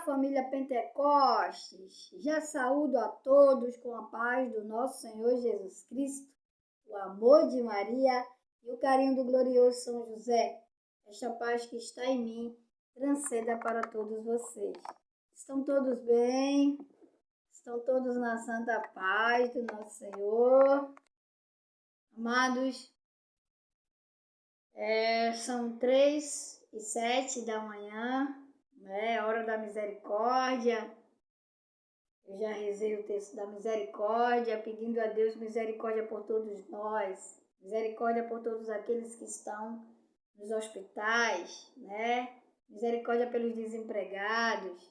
família Pentecostes, já saúdo a todos com a paz do nosso Senhor Jesus Cristo, o amor de Maria e o carinho do glorioso São José. Esta paz que está em mim transcenda para todos vocês. Estão todos bem? Estão todos na santa paz do nosso Senhor? Amados, são 3h07 da manhã, hora da misericórdia. Eu já rezei o texto da misericórdia, pedindo a Deus misericórdia por todos nós, misericórdia por todos aqueles que estão nos hospitais, misericórdia pelos desempregados,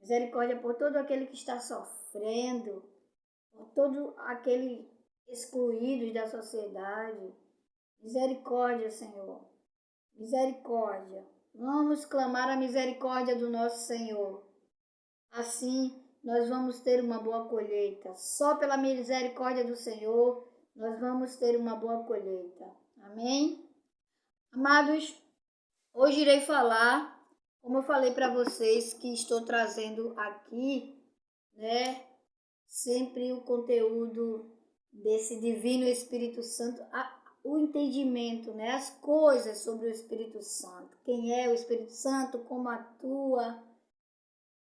misericórdia por todo aquele que está sofrendo, por todo aquele excluídos da sociedade. Misericórdia, Senhor, misericórdia. Vamos clamar a misericórdia do nosso Senhor. Assim, nós vamos ter uma boa colheita. Só pela misericórdia do Senhor, nós vamos ter uma boa colheita. Amém? Amados, hoje irei falar, como eu falei para vocês, que estou trazendo aqui, sempre o conteúdo desse Divino Espírito Santo, o entendimento, as coisas sobre o Espírito Santo. Quem é o Espírito Santo, como atua,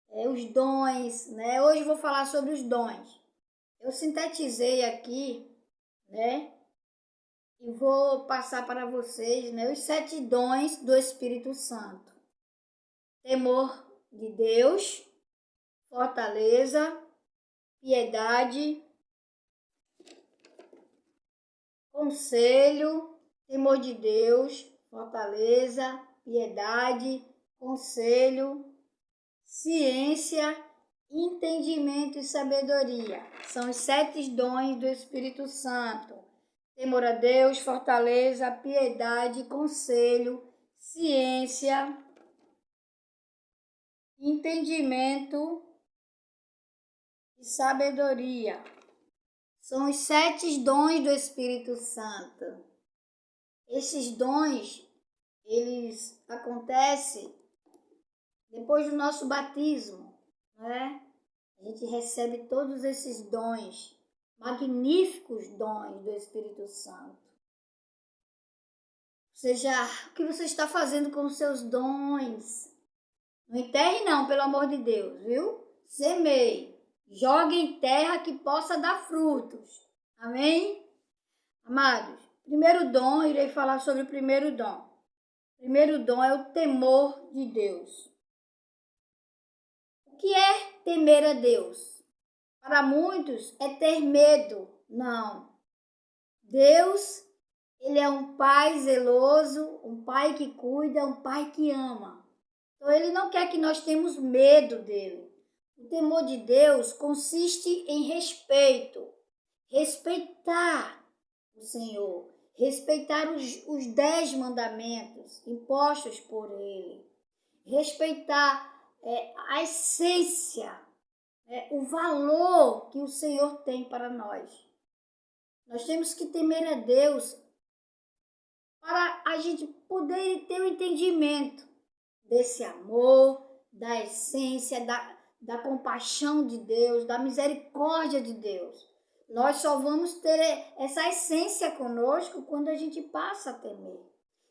os dons, Hoje vou falar sobre os dons. Eu sintetizei aqui, e vou passar para vocês, os 7 dons do Espírito Santo. Temor de Deus, fortaleza, piedade, conselho, temor de Deus, fortaleza, piedade, conselho, ciência, entendimento e sabedoria. São os 7 dons do Espírito Santo. Temor a Deus, fortaleza, piedade, conselho, ciência, entendimento e sabedoria. São os 7 dons do Espírito Santo. Esses dons, eles acontecem depois do nosso batismo, A gente recebe todos esses dons, magníficos dons do Espírito Santo. Ou seja, o que você está fazendo com os seus dons? Não enterre não, pelo amor de Deus, viu? Semeie, jogue em terra que possa dar frutos. Amém? Amados, primeiro dom, irei falar sobre o primeiro dom. O primeiro dom é o temor de Deus. O que é temer a Deus? Para muitos é ter medo. Não. Deus, Ele é um pai zeloso, um pai que cuida, um pai que ama. Então, Ele não quer que nós tenhamos medo dEle. O temor de Deus consiste em respeito. Respeitar o Senhor. Respeitar os 10 mandamentos impostos por Ele. Respeitar a essência, o valor que o Senhor tem para nós. Nós temos que temer a Deus para a gente poder ter o entendimento desse amor, da essência, da compaixão de Deus, da misericórdia de Deus. Nós só vamos ter essa essência conosco quando a gente passa a temer,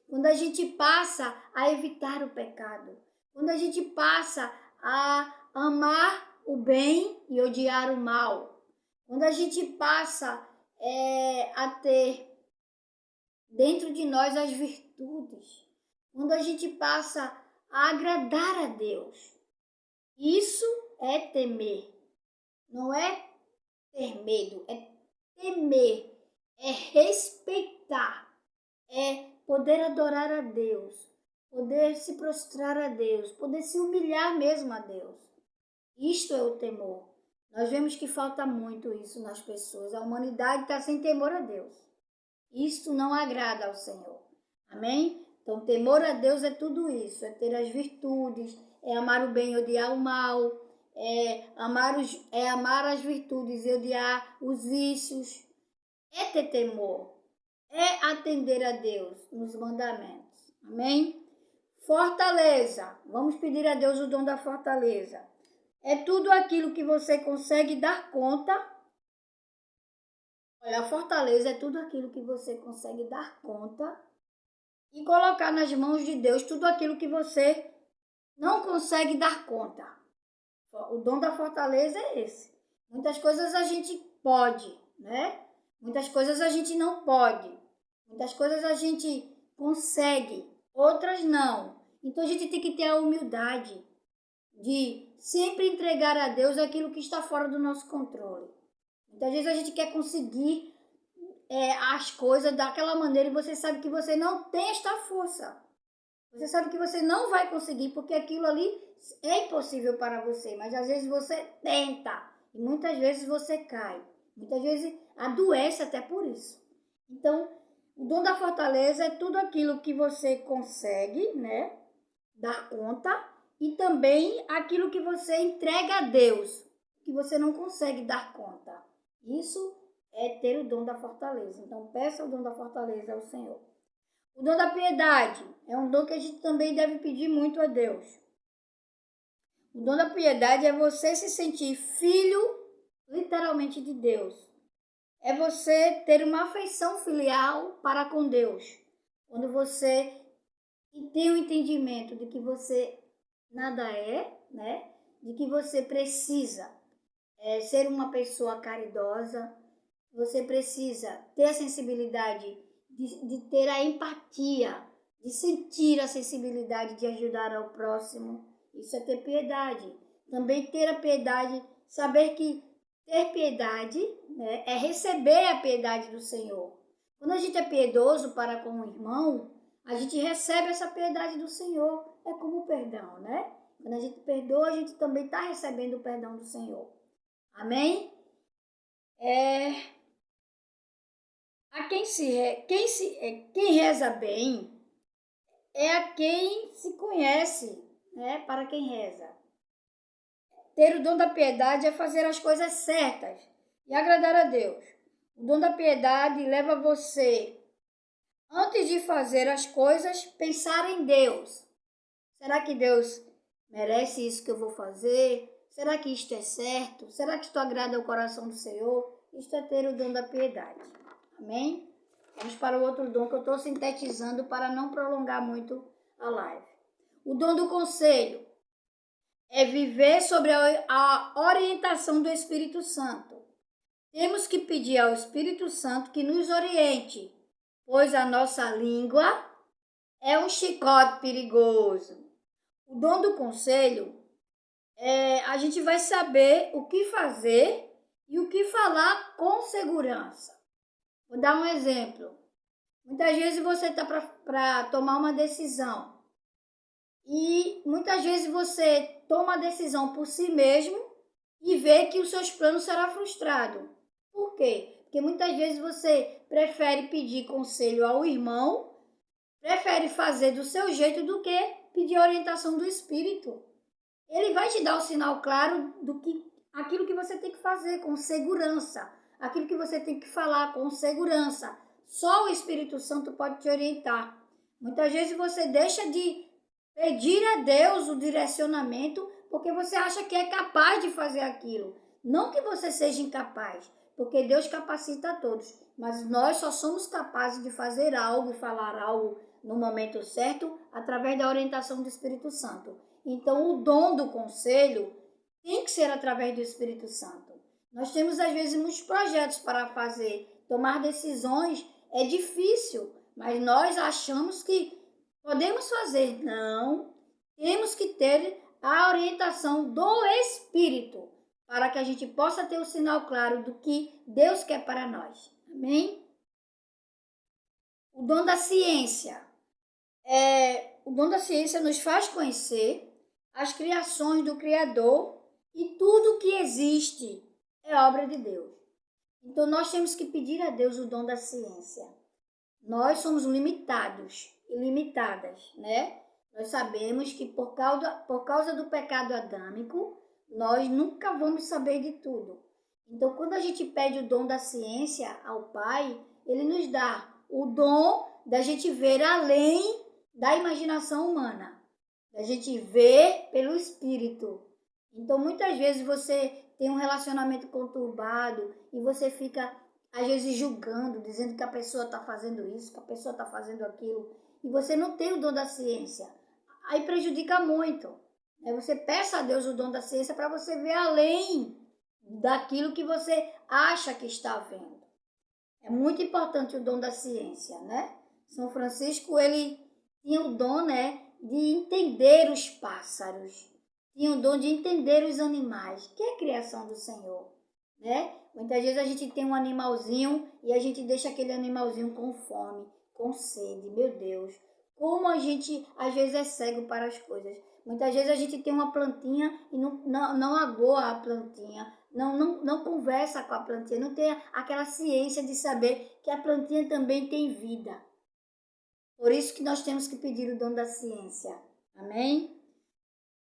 quando a gente passa a evitar o pecado, quando a gente passa a amar o bem e odiar o mal, quando a gente passa a ter dentro de nós as virtudes, quando a gente passa a agradar a Deus. Isso é temer. Não é ter medo, é temer, é respeitar, é poder adorar a Deus, poder se prostrar a Deus, poder se humilhar mesmo a Deus. Isto é o temor. Nós vemos que falta muito isso nas pessoas. A humanidade está sem temor a Deus. Isto não agrada ao Senhor. Amém? Então, temor a Deus é tudo isso. É ter as virtudes, é amar o bem e odiar o mal, é amar as virtudes e odiar os vícios. É ter temor. É atender a Deus nos mandamentos. Amém? Fortaleza. Vamos pedir a Deus o dom da fortaleza. É tudo aquilo que você consegue dar conta. Olha, a fortaleza é tudo aquilo que você consegue dar conta e colocar nas mãos de Deus tudo aquilo que você não consegue dar conta. O dom da fortaleza é esse. Muitas coisas a gente pode, né? Muitas coisas a gente não pode. Muitas coisas a gente consegue, outras não. Então a gente tem que ter a humildade de sempre entregar a Deus aquilo que está fora do nosso controle. Muitas vezes a gente quer conseguir as coisas daquela maneira e você sabe que você não tem esta força. Você sabe que você não vai conseguir porque aquilo ali é impossível para você, mas às vezes você tenta e muitas vezes você cai. Muitas vezes adoece até por isso. Então, o dom da fortaleza é tudo aquilo que você consegue, né, dar conta e também aquilo que você entrega a Deus, que você não consegue dar conta. Isso é ter o dom da fortaleza. Então, peça o dom da fortaleza ao Senhor. O dom da piedade é um dom que a gente também deve pedir muito a Deus. O dom da piedade é você se sentir filho, literalmente, de Deus. É você ter uma afeição filial para com Deus. Quando você tem o entendimento de que você nada é, né? De que você precisa ser uma pessoa caridosa, você precisa ter a sensibilidade de ter a empatia, de sentir a sensibilidade de ajudar ao próximo. Isso é ter piedade. Também ter a piedade, saber que ter piedade, né, é receber a piedade do Senhor. Quando a gente é piedoso para com o irmão, a gente recebe essa piedade do Senhor. É como o perdão, né? Quando a gente perdoa, a gente também está recebendo o perdão do Senhor. Amém? Quem reza bem é a quem se conhece, né? Para quem reza. Ter o dom da piedade é fazer as coisas certas e agradar a Deus. O dom da piedade leva você, antes de fazer as coisas, pensar em Deus. Será que Deus merece isso que eu vou fazer? Será que isto é certo? Será que isto agrada ao coração do Senhor? Isto é ter o dom da piedade. Amém? Vamos para o outro dom que eu estou sintetizando para não prolongar muito a live. O dom do conselho é viver sobre a orientação do Espírito Santo. Temos que pedir ao Espírito Santo que nos oriente, pois a nossa língua é um chicote perigoso. O dom do conselho a gente vai saber o que fazer e o que falar com segurança. Vou dar um exemplo. Muitas vezes você está para tomar uma decisão e muitas vezes você toma a decisão por si mesmo e vê que os seus planos serão frustrados. Por quê? Porque muitas vezes você prefere pedir conselho ao irmão, prefere fazer do seu jeito do que pedir a orientação do Espírito. Ele vai te dar o sinal claro do que aquilo que você tem que fazer com segurança, aquilo que você tem que falar com segurança. Só o Espírito Santo pode te orientar. Muitas vezes você deixa de pedir a Deus o direcionamento porque você acha que é capaz de fazer aquilo. Não que você seja incapaz, porque Deus capacita a todos, mas nós só somos capazes de fazer algo e falar algo no momento certo através da orientação do Espírito Santo. Então, o dom do conselho tem que ser através do Espírito Santo. Nós temos, às vezes, muitos projetos para fazer. Tomar decisões é difícil, mas nós achamos que podemos fazer. Não, temos que ter a orientação do Espírito para que a gente possa ter o sinal claro do que Deus quer para nós. Amém? O dom da ciência. O dom da ciência nos faz conhecer as criações do Criador e tudo que existe é obra de Deus. Então, nós temos que pedir a Deus o dom da ciência. Nós somos limitados e limitadas, né? Nós sabemos que por causa do pecado adâmico, nós nunca vamos saber de tudo. Então, quando a gente pede o dom da ciência ao Pai, Ele nos dá o dom da gente ver além da imaginação humana. A gente vê pelo Espírito. Então, muitas vezes você tem um relacionamento conturbado e você fica, às vezes, julgando, dizendo que a pessoa está fazendo isso, que a pessoa está fazendo aquilo, e você não tem o dom da ciência. Aí prejudica muito. Você peça a Deus o dom da ciência para você ver além daquilo que você acha que está vendo. É muito importante o dom da ciência, né? São Francisco, ele tinha o dom, né, de entender os pássaros, tinha o dom de entender os animais, que é a criação do Senhor, né? Muitas vezes a gente tem um animalzinho e a gente deixa aquele animalzinho com fome, com sede, meu Deus. Como a gente, às vezes, é cego para as coisas. Muitas vezes a gente tem uma plantinha e não agoa a plantinha, não conversa com a plantinha, não tem aquela ciência de saber que a plantinha também tem vida. Por isso que nós temos que pedir o dom da ciência. Amém?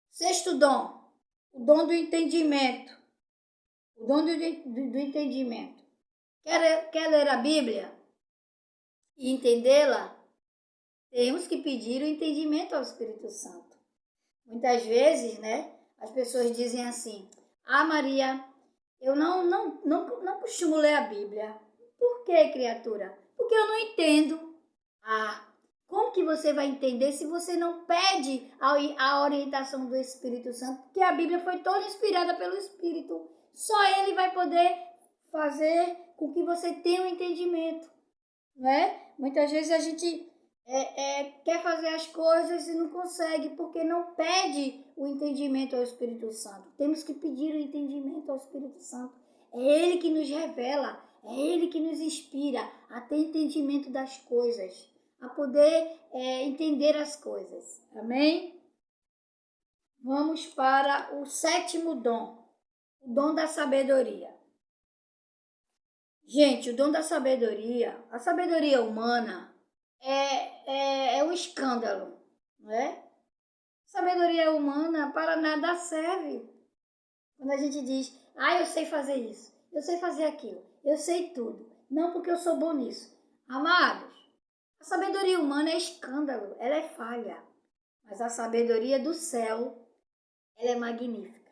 Sexto dom, o dom do entendimento. O dom do entendimento. Quer ler a Bíblia e entendê-la? Temos que pedir o entendimento ao Espírito Santo. Muitas vezes, né, as pessoas dizem assim: ah, Maria, eu não costumo ler a Bíblia. Por quê, criatura? Porque eu não entendo. Ah, como que você vai entender se você não pede a orientação do Espírito Santo? Porque a Bíblia foi toda inspirada pelo Espírito. Só Ele vai poder fazer com que você tenha um entendimento, né? Muitas vezes a gente quer fazer as coisas e não consegue, porque não pede o entendimento ao Espírito Santo. Temos que pedir o entendimento ao Espírito Santo. É Ele que nos revela, é Ele que nos inspira a ter entendimento das coisas, a poder entender as coisas. Amém? Vamos para o sétimo dom, o dom da sabedoria. Gente, o dom da sabedoria, a sabedoria humana é um escândalo, não é? Sabedoria humana para nada serve. Quando a gente diz, eu sei fazer isso, eu sei fazer aquilo, eu sei tudo, não porque eu sou bom nisso. Amados, a sabedoria humana é escândalo, ela é falha, mas a sabedoria do céu, ela é magnífica.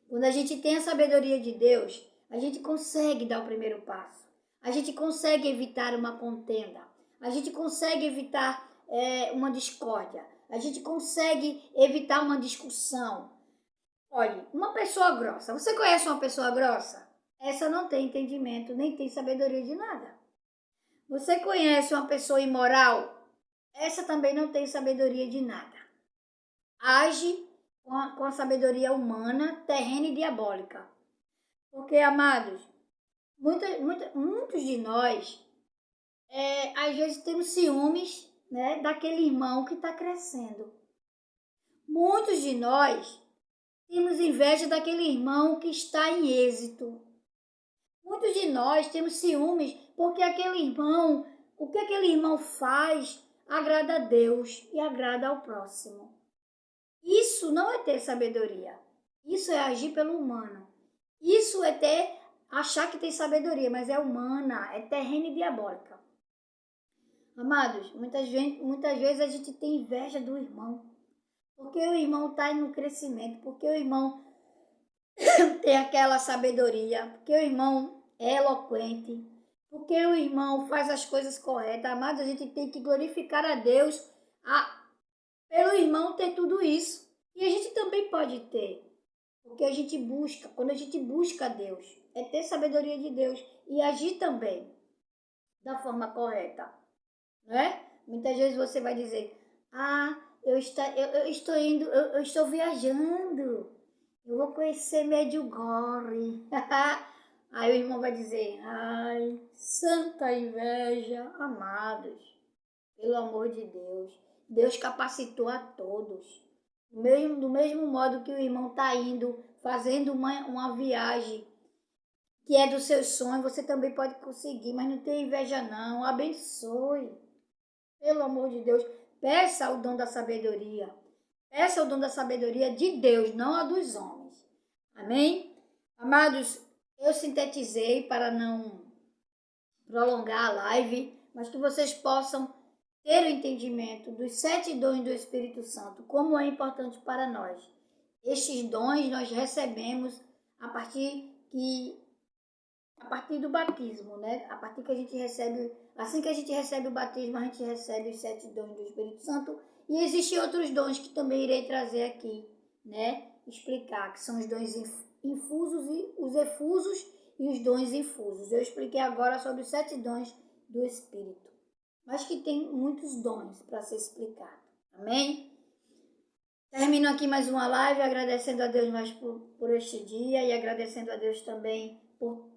Quando a gente tem a sabedoria de Deus, a gente consegue dar o primeiro passo, a gente consegue evitar uma contenda, a gente consegue evitar uma discórdia, a gente consegue evitar uma discussão. Olha, uma pessoa grossa, você conhece uma pessoa grossa? Essa não tem entendimento, nem tem sabedoria de nada. Você conhece uma pessoa imoral? Essa também não tem sabedoria de nada. Age com a sabedoria humana, terrena e diabólica. Porque, amados, muitos de nós, às vezes temos ciúmes, né, daquele irmão que está crescendo. Muitos de nós temos inveja daquele irmão que está em êxito. Muitos de nós temos ciúmes porque aquele irmão, o que aquele irmão faz, agrada a Deus e agrada ao próximo. Isso não é ter sabedoria. Isso é agir pelo humano. Isso é achar que tem sabedoria, mas é humana, é terrena e diabólica. Amados, muitas vezes a gente tem inveja do irmão. Porque o irmão está no crescimento, porque o irmão tem aquela sabedoria, porque o irmão é eloquente, porque o irmão faz as coisas corretas. Amados, a gente tem que glorificar a Deus pelo irmão ter tudo isso. E a gente também pode ter, porque a gente busca, quando a gente busca a Deus, é ter sabedoria de Deus e agir também da forma correta, né? Muitas vezes você vai dizer, eu estou viajando, eu vou conhecer Medjugorje. Aí o irmão vai dizer, santa inveja, amados, pelo amor de Deus, Deus capacitou a todos. Do mesmo modo que o irmão está indo, fazendo uma viagem que é dos seus sonhos, você também pode conseguir, mas não tenha inveja não, abençoe. Pelo amor de Deus, peça o dom da sabedoria. Peça o dom da sabedoria de Deus, não a dos homens. Amém? Amados, eu sintetizei para não prolongar a live, mas que vocês possam ter o entendimento dos 7 dons do Espírito Santo, como é importante para nós. Estes dons nós recebemos a partir do batismo, né? A partir que a gente recebe, assim que a gente recebe o batismo, a gente recebe os 7 dons do Espírito Santo. E existem outros dons que também irei trazer aqui, né? Explicar, que são os dons infusos e os efusos e os dons infusos. Eu expliquei agora sobre os 7 dons do Espírito, mas que tem muitos dons para ser explicado. Amém? Termino aqui mais uma live, agradecendo a Deus mais por este dia e agradecendo a Deus também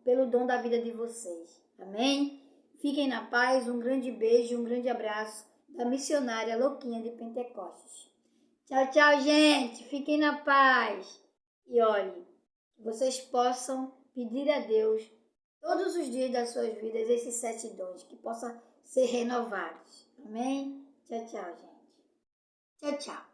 pelo dom da vida de vocês. Amém? Fiquem na paz, um grande beijo, um grande abraço da missionária Louquinha de Pentecostes. Tchau, tchau, gente. Fiquem na paz. E olhe, que vocês possam pedir a Deus todos os dias das suas vidas esses 7 dons, que possam ser renovados. Amém? Tchau, tchau, gente. Tchau, tchau.